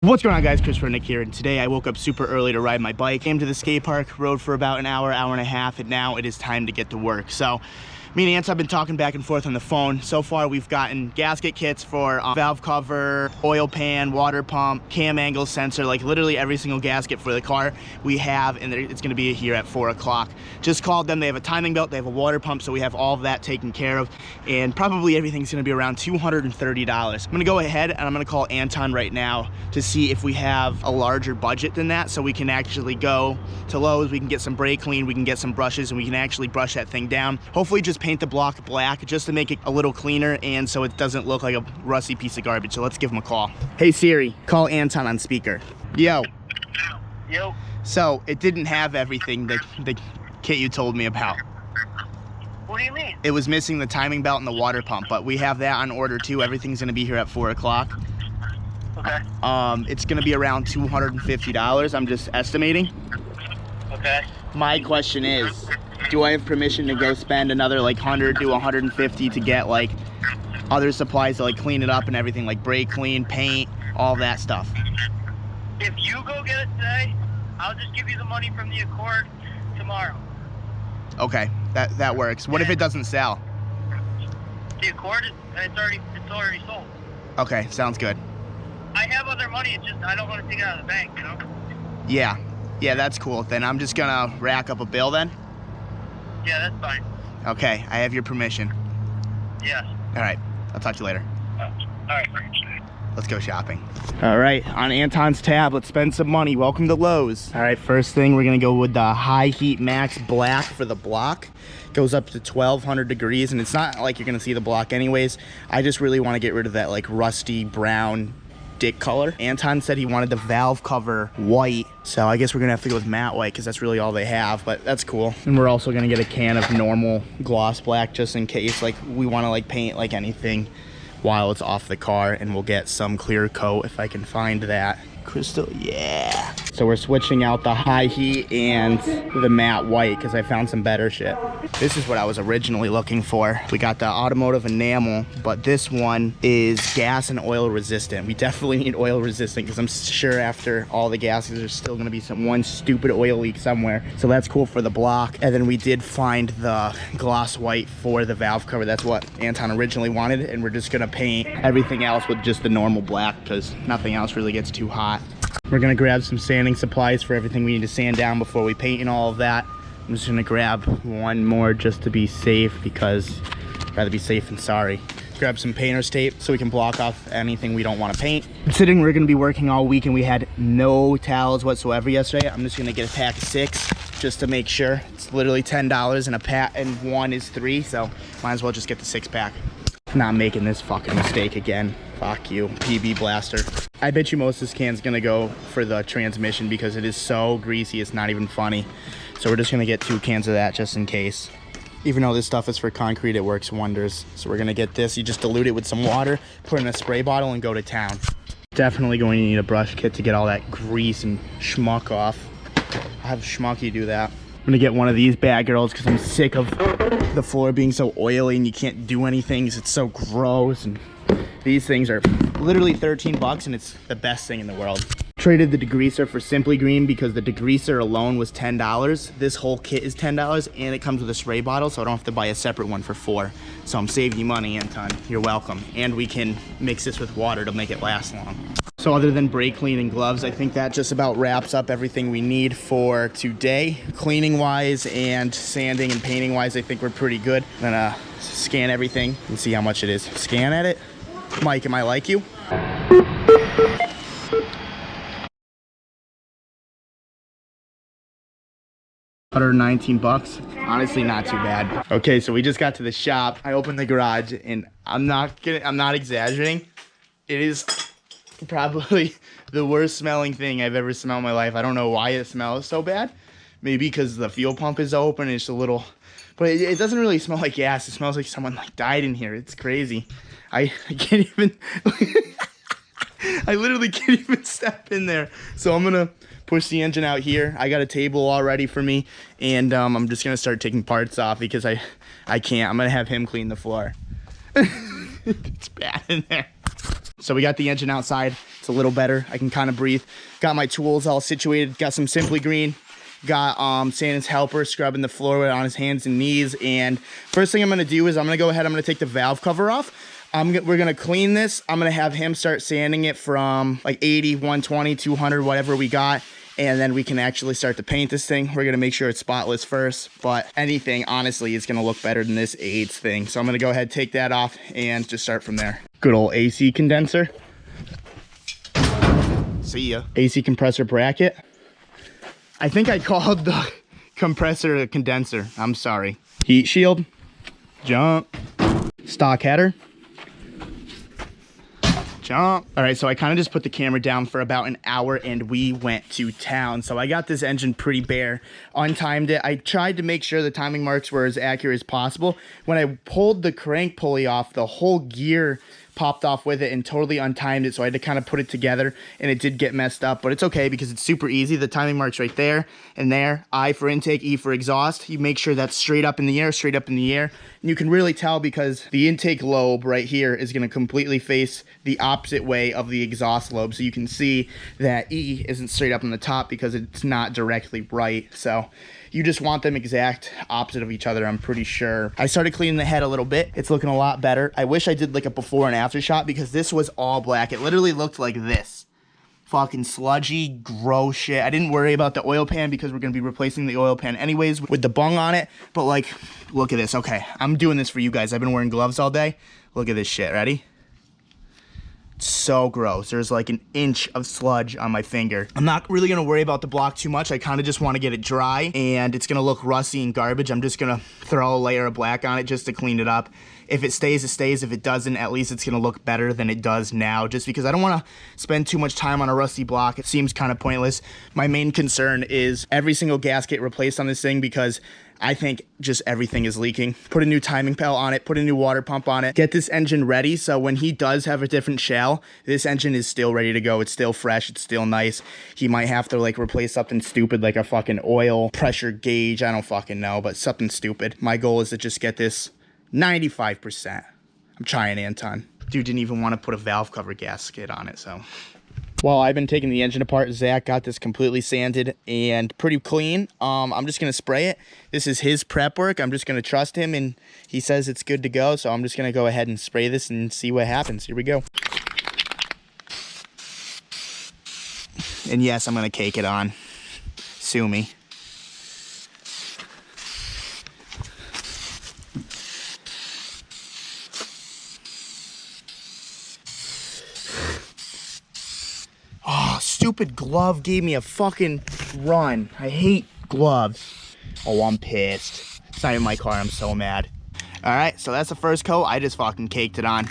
What's going on, guys? Christopher Nick here, and today I woke up super early to ride my bike. Came to the skate park, rode for about an hour and a half, and now it is time to get to work. So me and Ants have been talking back and forth on the phone. So far we've gotten gasket kits for valve cover, oil pan, water pump, cam angle sensor, like literally every single gasket for the car we have, and it's going to be here at 4 o'clock. Just called them. They have a timing belt, they have a water pump, so we have all of that taken care of, and probably everything's going to be around $230. I'm going to go ahead and I'm going to call Anton right now to see if we have a larger budget than that, so we can actually go to Lowe's, we can get some brake clean, we can get some brushes, and we can actually brush that thing down. Hopefully just paint the block black just to make it a little cleaner and so it doesn't look like a rusty piece of garbage. So let's give him a call. Hey Siri, call Anton on speaker. Yo. Yo. So it didn't have everything the kit you told me about. What do you mean? It was missing the timing belt and the water pump, but we have that on order too. Everything's gonna be here at 4 o'clock. Okay. It's gonna be around $250. I'm just estimating. Okay. My question is, do I have permission to go spend another like 100 to 150 to get like other supplies to like clean it up and everything, like brake clean, paint, all that stuff? If you go get it today, I'll just give you the money from the Accord tomorrow. Okay, that works. What if it doesn't sell? The Accord it's already sold. Okay, sounds good. I have other money, it's just I don't want to take it out of the bank, you know? Yeah, that's cool. Then I'm just gonna rack up a bill then. Yeah, that's fine. Okay, I have your permission. Yes. All right, I'll talk to you later. All right. Let's go shopping. All right, on Anton's tab, let's spend some money. Welcome to Lowe's. All right, first thing, we're gonna go with the High Heat Max Black for the block. Goes up to 1200 degrees, and it's not like you're gonna see the block anyways. I just really wanna get rid of that like rusty brown dick color. Anton said he wanted the valve cover white, so I guess we're gonna have to go with matte white because that's really all they have, but that's cool. And we're also gonna get a can of normal gloss black just in case like we want to like paint like anything while it's off the car, and we'll get some clear coat if I can find that. Crystal, yeah. So we're switching out the high heat and the matte white because I found some better shit. This is what I was originally looking for. We got the automotive enamel, but this one is gas and oil resistant. We definitely need oil resistant because I'm sure after all the gases there's still gonna be one stupid oil leak somewhere. So that's cool for the block. And then we did find the gloss white for the valve cover. That's what Anton originally wanted, and we're just gonna paint everything else with just the normal black because nothing else really gets too hot. We're gonna grab some sanding supplies for everything we need to sand down before we paint and all of that. I'm just gonna grab one more just to be safe because I'd rather be safe than sorry. Grab some painter's tape so we can block off anything we don't want to paint. Considering we're gonna be working all week and we had no towels whatsoever yesterday, I'm just gonna get a pack of 6 just to make sure. It's literally $10 and a pack, and one is 3, so might as well just get the 6-pack. Not making this fucking mistake again. Fuck you, PB Blaster. I bet you most of this can's gonna go for the transmission because it is so greasy, it's not even funny. So we're just gonna get 2 cans of that just in case. Even though this stuff is for concrete, it works wonders. So we're gonna get this, you just dilute it with some water, put it in a spray bottle, and go to town. Definitely going to need a brush kit to get all that grease and schmuck off. I'll have Schmucky do that. I'm gonna get one of these bad girls because I'm sick of the floor being so oily and you can't do anything because it's so gross. And these things are literally 13 bucks and it's the best thing in the world. Traded the degreaser for Simply Green because the degreaser alone was $10. This whole kit is $10 and it comes with a spray bottle, so I don't have to buy a separate one for $4. So I'm saving you money, Anton. You're welcome. And we can mix this with water to make it last long. So other than brake clean and gloves, I think that just about wraps up everything we need for today. Cleaning wise and sanding and painting wise, I think we're pretty good. I'm gonna scan everything and see how much it is. Scan at it. Mike, am I like you? $119. Honestly, not too bad. Okay, so we just got to the shop. I opened the garage and I'm not exaggerating. It is probably the worst smelling thing I've ever smelled in my life. I don't know why it smells so bad. Maybe because the fuel pump is open and it's a little, but it doesn't really smell like gas. It smells like someone like died in here. It's crazy. I can't even I literally can't even step in there. So I'm gonna push the engine out here. I got a table all ready for me, and I'm just gonna start taking parts off because I can't. I'm gonna have him clean the floor. It's bad in there. So we got the engine outside. It's a little better. I can kind of breathe. Got my tools all situated. Got some Simply Green. Got Santa's helper scrubbing the floor on his hands and knees. And first thing I'm going to do is I'm going to go ahead. I'm going to take the valve cover off. We're going to clean this. I'm going to have him start sanding it from like 80, 120, 200, whatever we got. And then we can actually start to paint this thing. We're going to make sure it's spotless first. But anything, honestly, is going to look better than this AIDS thing. So I'm going to go ahead, take that off, and just start from there. Good old AC condenser. See ya. AC compressor bracket. I think I called the compressor a condenser. I'm sorry. Heat shield. Jump. Stock header. Jump. All right, so I kind of just put the camera down for about an hour and we went to town. So I got this engine pretty bare, untimed it. I tried to make sure the timing marks were as accurate as possible. When I pulled the crank pulley off, the whole gear popped off with it and totally untimed it, so I had to kind of put it together, and it did get messed up, but it's okay because it's super easy. The timing mark's right there and there. I for intake, E for exhaust. You make sure that's straight up in the air, straight up in the air. And you can really tell because the intake lobe right here is going to completely face the opposite way of the exhaust lobe, so you can see that E isn't straight up in the top because it's not directly right. So you just want them exact opposite of each other, I'm pretty sure. I started cleaning the head a little bit. It's looking a lot better. I wish I did like a before and after shot because this was all black. It literally looked like this. Fucking sludgy, gross shit. I didn't worry about the oil pan because we're gonna be replacing the oil pan anyways with the bung on it. But like, look at this. Okay, I'm doing this for you guys. I've been wearing gloves all day. Look at this shit, ready? So gross. There's like an inch of sludge on my finger. I'm not really gonna worry about the block too much. I kind of just want to get it dry, and it's gonna look rusty and garbage. I'm just gonna throw a layer of black on it just to clean it up. If it stays, it stays. If it doesn't, at least it's gonna look better than it does now, just because I don't want to spend too much time on a rusty block. It seems kind of pointless. My main concern is every single gasket replaced on this thing because I think just everything is leaking. Put a new timing belt on it, put a new water pump on it, get this engine ready so when he does have a different shell, this engine is still ready to go. It's still fresh, it's still nice. He might have to like replace something stupid like a fucking oil pressure gauge, I don't fucking know, but something stupid. My goal is to just get this 95%. I'm trying, Anton. Dude didn't even want to put a valve cover gasket on it, so. While I've been taking the engine apart, Zach got this completely sanded and pretty clean. I'm just going to spray it. This is his prep work. I'm just going to trust him, and he says it's good to go. So I'm just going to go ahead and spray this and see what happens. Here we go. And yes, I'm going to cake it on. Sue me. Oh, stupid glove gave me a fucking run. I hate gloves. Oh, I'm pissed. It's not even my car. I'm so mad. All right, so that's the first coat. I just fucking caked it on.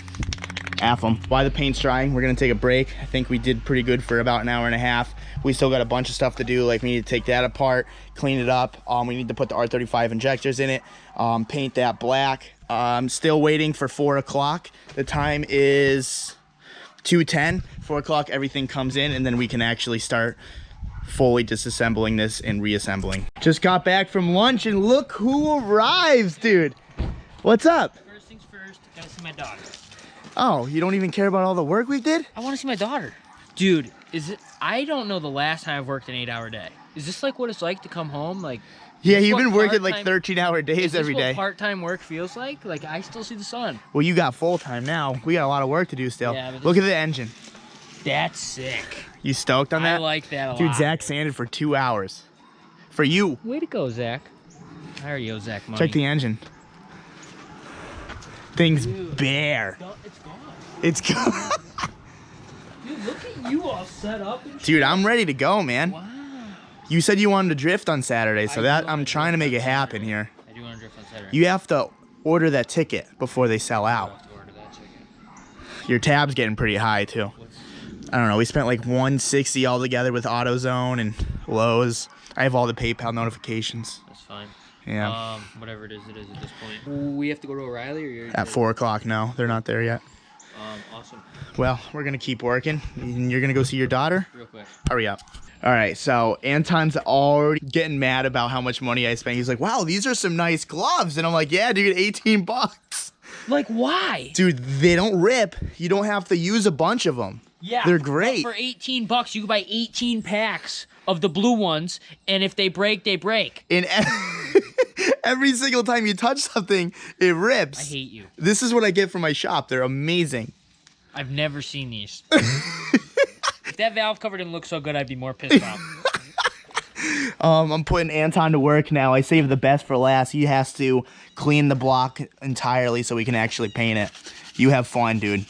F them. While the paint's drying, we're gonna take a break. I think we did pretty good for about an hour and a half. We still got a bunch of stuff to do. Like we need to take that apart, clean it up. We need to put the R35 injectors in it, paint that black. I'm still waiting for 4 o'clock. The time is 2:10. 4 o'clock, everything comes in, and then we can actually start fully disassembling this and reassembling. Just got back from lunch, and look who arrives, dude. What's up? First things first, gotta see my daughter. Oh, you don't even care about all the work we did? I want to see my daughter. Dude, I don't know the last time I've worked an 8-hour day. Is this like what it's like to come home? Like, yeah, you've been working like 13-hour days every day. Is this what part-time work feels like? Like, I still see the sun. Well, you got full-time now. We got a lot of work to do still. Yeah, look at the engine. That's sick. You stoked on that? I like that a lot. Dude, Zach sanded for 2 hours. For you. Way to go, Zach. I already owe Zach money. Check the engine. Thing's bare. It's gone. It's gone. Dude, look at you all set up. And dude, I'm ready to go, man. Wow. You said you wanted to drift on Saturday, so I'm trying to make it happen here. I do want to drift on Saturday. You have to order that ticket before they sell out. I have to order that ticket. Your tab's getting pretty high, too. I don't know. We spent like $160 all together with AutoZone and Lowe's. I have all the PayPal notifications. That's fine. Yeah. Whatever it is at this point. We have to go to O'Reilly, or you're at 4 o'clock? No, they're not there yet. Awesome. Well, we're gonna keep working. And you're gonna go see your daughter? Real quick. Hurry up. All right, so Anton's already getting mad about how much money I spent. He's like, wow, these are some nice gloves. And I'm like, yeah, dude, 18 bucks. Like, why? Dude, they don't rip. You don't have to use a bunch of them. Yeah. They're great. For $18, you can buy 18 packs of the blue ones, and if they break, they break. And every single time you touch something, it rips. I hate you. This is what I get from my shop. They're amazing. I've never seen these. If that valve cover didn't look so good, I'd be more pissed off. I'm putting Anton to work now. I saved the best for last. He has to clean the block entirely so we can actually paint it. You have fun, dude.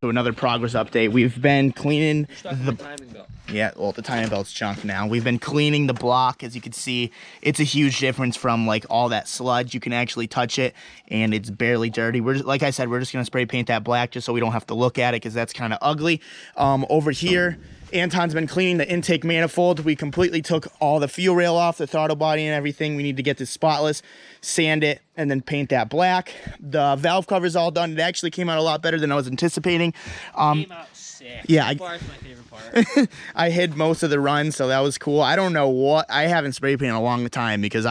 So another progress update. We've been cleaning the timing belt. Yeah, well, the timing belt's junk now. We've been cleaning the block. As you can see, it's a huge difference from like all that sludge. You can actually touch it and it's barely dirty. We're just, like I said, we're just gonna spray paint that black just so we don't have to look at it because that's kind of ugly. Over here, Anton's been cleaning the intake manifold. We completely took all the fuel rail off, the throttle body and everything. We need to get this spotless, sand it, and then paint that black. The valve cover's all done. It actually came out a lot better than I was anticipating. Came out sick. Yeah, That part's my favorite part. I hid most of the run, so that was cool. I don't know what, I haven't spray painted in a long time because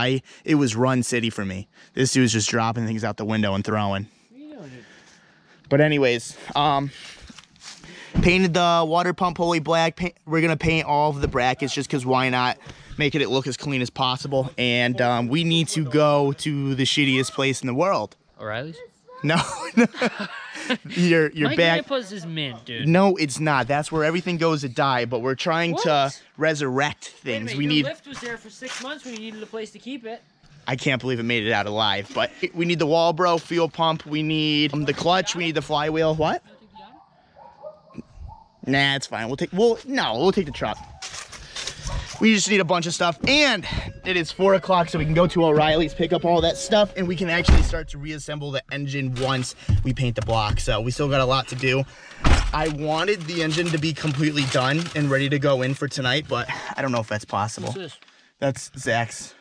it was run city for me. This dude's just dropping things out the window and throwing. But anyways, painted the water pump holy black. We're gonna paint all of the brackets just because why not? Making it look as clean as possible. And we need to go to the shittiest place in the world. O'Reilly's? No. Your My back. grandpa's is mint, dude. No, it's not. That's where everything goes to die. But we're trying to resurrect things. Wait a minute, your lift was there for 6 months when you needed a place to keep it. I can't believe it made it out alive. But we need the wall, bro. Fuel pump. We need the clutch. We need the flywheel. What? Nah, it's fine. We'll take the truck. We just need a bunch of stuff, and it is 4 o'clock, so we can go to O'Reilly's, pick up all that stuff, and we can actually start to reassemble the engine once we paint the block. So we still got a lot to do. I wanted the engine to be completely done and ready to go in for tonight, but I don't know if that's possible. What's this? That's Zach's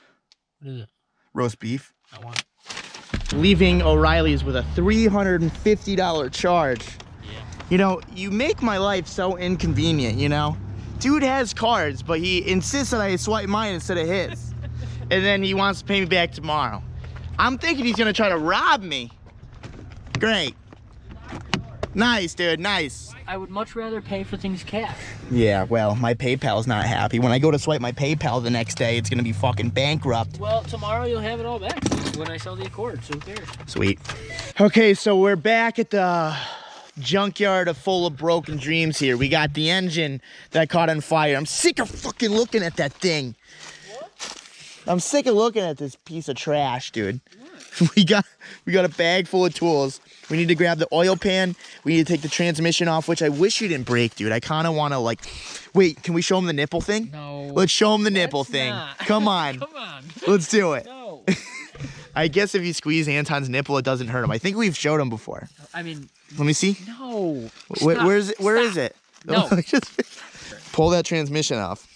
What is it? roast beef. I want it. Leaving O'Reilly's with a $350 charge. Yeah. You know, you make my life so inconvenient, you know? Dude has cards, but he insists that I swipe mine instead of his. And then he wants to pay me back tomorrow. I'm thinking he's gonna try to rob me. Great. Nice, dude, nice. I would much rather pay for things cash. Yeah, well, my PayPal's not happy. When I go to swipe my PayPal the next day, it's gonna be fucking bankrupt. Well, tomorrow you'll have it all back when I sell the Accord, so who cares? Sweet. Okay, so we're back at the junkyard full of broken dreams here. We got the engine that caught on fire. I'm sick of fucking looking at that thing. What? I'm sick of looking at this piece of trash, dude. We got a bag full of tools. We need to grab the oil pan. We need to take the transmission off, which I wish you didn't break, dude. I kind of want to like, wait, can we show him the nipple thing? No. Let's show him the nipple thing. Not. Come on. Come on. Let's do it. No. I guess if you squeeze Anton's nipple, it doesn't hurt him. I think we've showed him before. I mean, Let me see. no. Where is it? Where is it? No. Just pull that transmission off.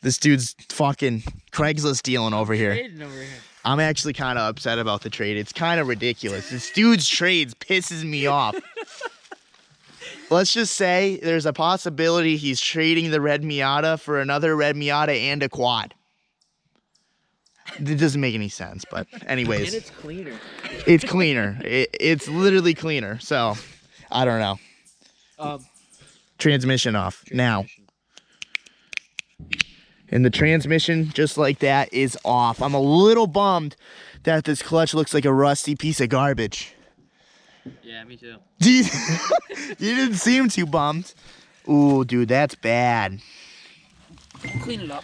This dude's fucking Craigslist dealing over here. Trading over here. I'm actually kind of upset about the trade. It's kind of ridiculous. This dude's trades pisses me off. Let's just say there's a possibility he's trading the red Miata for another red Miata and a quad. It doesn't make any sense, but anyways. And it's cleaner. It's cleaner. It's literally cleaner. So, I don't know. Transmission off now. And the transmission, just like that, is off. I'm a little bummed that this clutch looks like a rusty piece of garbage. Yeah, me too. You didn't seem too bummed. Ooh, dude, that's bad. Clean it up.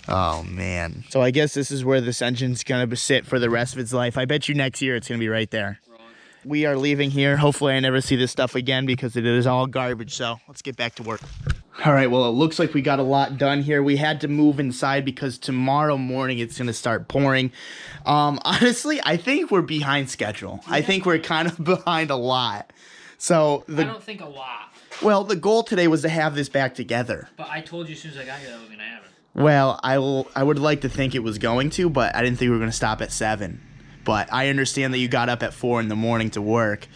Oh, man. So I guess this is where this engine's going to sit for the rest of its life. I bet you next year it's going to be right there. Wrong. We are leaving here. Hopefully I never see this stuff again because it is all garbage. So let's get back to work. All right, well, it looks like we got a lot done here. We had to move inside because tomorrow morning it's going to start pouring. Honestly, I think we're behind schedule. I think we're kind of behind a lot. So I don't think a lot. Well, the goal today was to have this back together. But I told you as soon as I got here that was going to happen. Well, I would like to think it was going to, but I didn't think we were going to stop at 7. But I understand that you got up at 4 in the morning to work.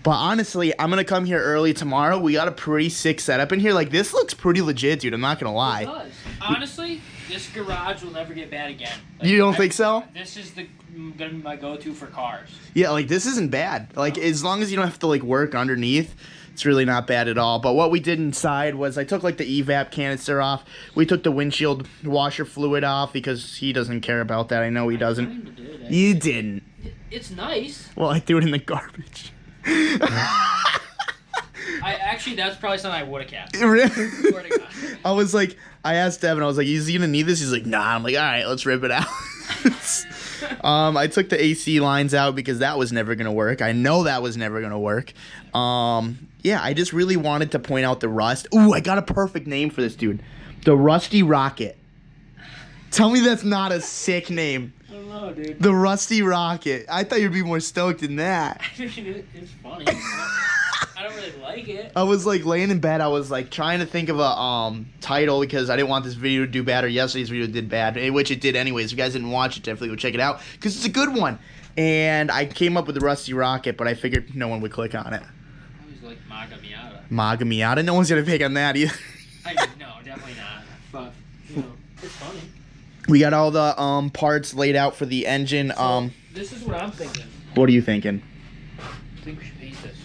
But honestly, I'm going to come here early tomorrow. We got a pretty sick setup in here. Like, this looks pretty legit, dude. I'm not going to lie. It does. Honestly, this garage will never get bad again. Like, You don't think so? This is gonna be my go-to for cars. Yeah, like this isn't bad. Like as long as you don't have to like work underneath, it's really not bad at all. But what we did inside was I took like the evap canister off. We took the windshield washer fluid off because he doesn't care about that. I know he doesn't. I kinda did, You didn't. It's nice. Well, I threw it in the garbage. That's probably something I would have kept. Really? Swear to God. I was like, I asked Devin, I was like, is he gonna need this? He's like, nah. I'm like, all right, let's rip it out. I took the AC lines out because that was never gonna work. I know that was never gonna work. Yeah, I just really wanted to point out the rust. Ooh, I got a perfect name for this dude. The Rusty Rocket. Tell me that's not a sick name. I don't know, dude. The Rusty Rocket. I thought you'd be more stoked than that. It's funny. I don't really like it. I was like laying in bed. I was like trying to think of a title because I didn't want this video to do bad, or yesterday's video did bad, which it did anyways. If you guys didn't watch it, definitely go check it out because it's a good one. And I came up with the Rusty Rocket, but I figured no one would click on it. I always like Maga Miata. Maga Miata. No one's gonna pick on that either. No, definitely not. But it's funny. We got all the parts laid out for the engine. So, this is what I'm thinking. What are you thinking? I think we should paint this.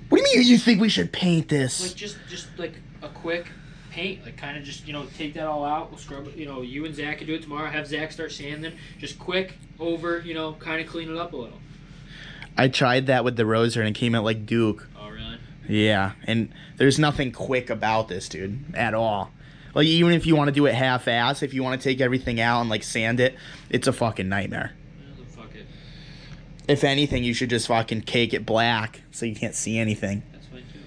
What do you mean you think we should paint this? Like just like a quick paint, like kind of just take that all out. We'll scrub it. You and Zach can do it tomorrow. Have Zach start sanding. Just quick over. Kind of clean it up a little. I tried that with the Roser and it came out like Duke. Oh really? Yeah, and there's nothing quick about this, dude, at all. Like even if you want to do it half-ass, if you want to take everything out and like sand it, it's a fucking nightmare. Well, fuck it. If anything, you should just fucking cake it black so you can't see anything. That's fine too.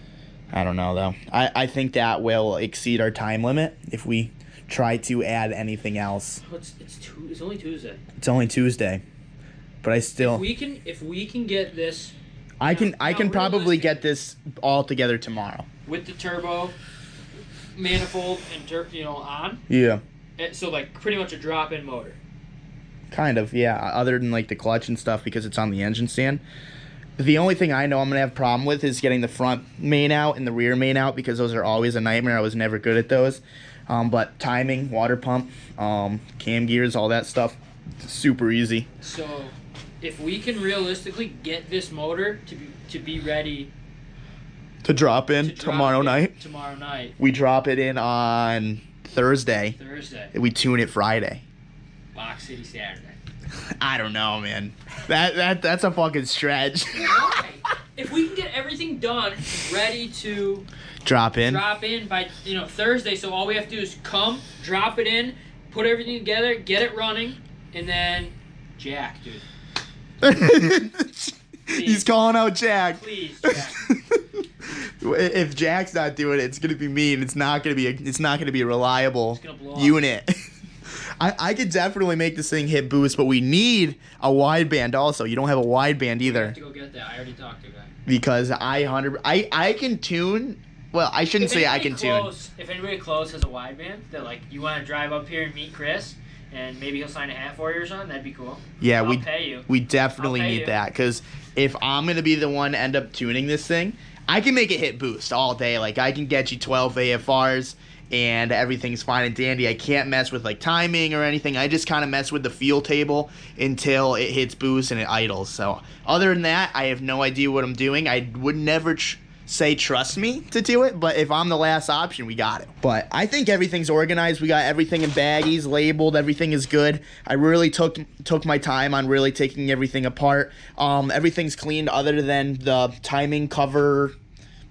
I don't know though. I think that will exceed our time limit if we try to add anything else. Oh, it's only Tuesday. It's only Tuesday, but I still. If we can get this. I can probably get this all together tomorrow. With the turbo, manifold, and on. Yeah. So like pretty much a drop-in motor. Kind of, yeah. Other than like the clutch and stuff because it's on the engine stand. The only thing I know I'm gonna have a problem with is getting the front main out and the rear main out because those are always a nightmare. I was never good at those. But timing, water pump, cam gears, all that stuff, super easy. So, if we can realistically get this motor to be ready to drop in tomorrow night. Tomorrow night. We drop it in on Thursday. We tune it Friday. Box City Saturday. I don't know, man. That's a fucking stretch. Why? If we can get everything done, ready to drop in by Thursday, so all we have to do is come, drop it in, put everything together, get it running, and then Jack, dude. He's calling out Jack. Please, Jack. If Jack's not doing it, it's gonna be me, and it's not gonna be a reliable unit. I could definitely make this thing hit boost, but we need a wideband also. You don't have a wideband either. I have to go get that. I already talked to a guy. Because I can tune. Well, I shouldn't say I can tune. If anybody close has a wideband that like you want to drive up here and meet Chris, and maybe he'll sign a hat for you or something, that'd be cool. Yeah, I'll pay you. We definitely need that because if I'm gonna be the one to end up tuning this thing, I can make it hit boost all day. Like I can get you 12 AFRs and everything's fine and dandy. I can't mess with like timing or anything. I just kind of mess with the fuel table until it hits boost and it idles. So other than that, I have no idea what I'm doing. I would never say trust me to do it, but if I'm the last option, we got it. But I think everything's organized. We got everything in baggies, labeled. Everything is good. I really took my time on really taking everything apart. Everything's cleaned other than the timing cover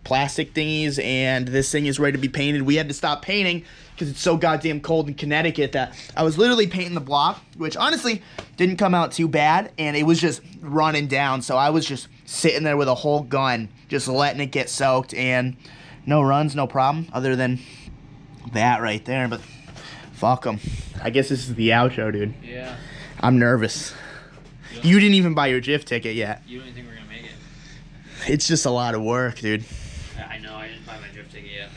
plastic thingies, and this thing is ready to be painted. We had to stop painting because it's so goddamn cold in Connecticut that I was literally painting the block, which honestly didn't come out too bad, and it was just running down. So I was just sitting there with a whole gun, just letting it get soaked, and no runs, no problem, other than that right there. But fuck them. I guess this is the outro, dude. Yeah. I'm nervous. You didn't even buy your GIF ticket yet. You don't even think we're gonna make it? It's just a lot of work, dude. I know, I didn't buy my GIF ticket yet.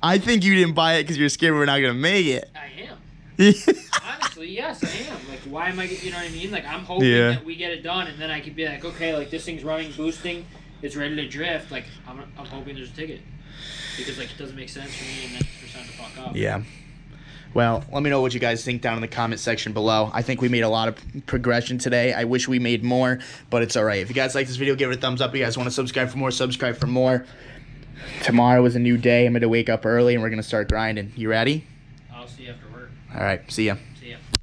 I think you didn't buy it because you're scared we're not gonna make it. I am. Honestly, yes, I am. Like, why am I? You know what I mean? Like, I'm hoping that we get it done, and then I could be like, okay, like this thing's running, boosting, it's ready to drift. Like, I'm hoping there's a ticket because like it doesn't make sense for me and then for something to fuck up. Yeah. Well, let me know what you guys think down in the comment section below. I think we made a lot of progression today. I wish we made more, but it's all right. If you guys like this video, give it a thumbs up. If you guys want to subscribe for more, subscribe for more. Tomorrow is a new day. I'm going to wake up early, and we're going to start grinding. You ready? I'll see you after work. All right. See ya.